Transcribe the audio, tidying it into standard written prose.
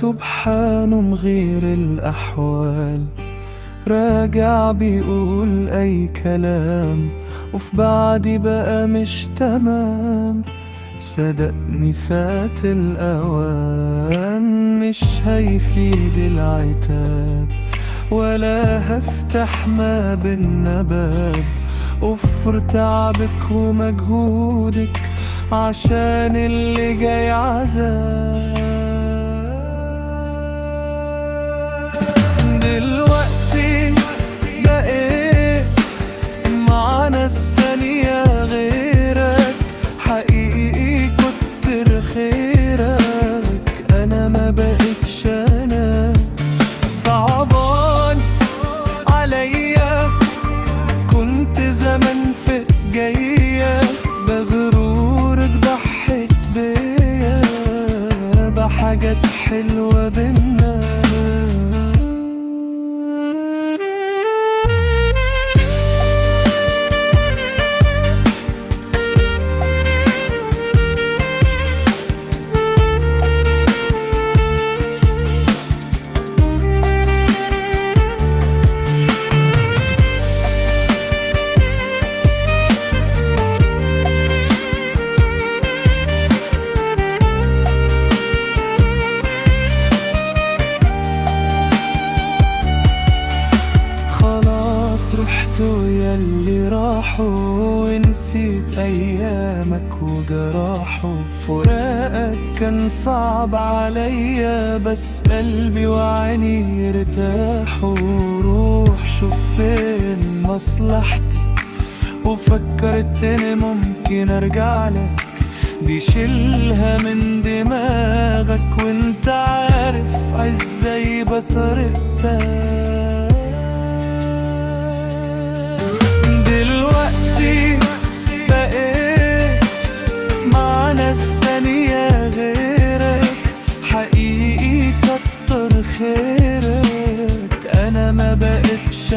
سبحانه مغير الأحوال، راجع بيقول أي كلام، وفي بعدي بقى مش تمام. صدقني فات الأوان، مش هيفيد العتاب، ولا هفتح ما بينا باب. أوفر تعبك ومجهودك عشان اللي جاي عذاب. دلوقتي بقيت مع ناس تانية غيرك، حقيقي كتر خيرك. أنا ما بقتش أنا، صعبان عليا كنت زمان في جاية، بغرورك ضحيت بيا بحاجات حلوة بينا. رحتوا ياللي راحوا، ونسيت أيامك وجراحه. فراقك كان صعب عليا، بس قلبي وعيني ارتاحوا. روح شوف فين مصلحتي، وفكرت إني ممكن أرجع لك. دي شيلها من دماغك، وانت عارف ازاي بطريقتك. دلوقتي بقيت مع ناس تانية غيرك، حقيقي كتر خيرك. أنا ما بقتش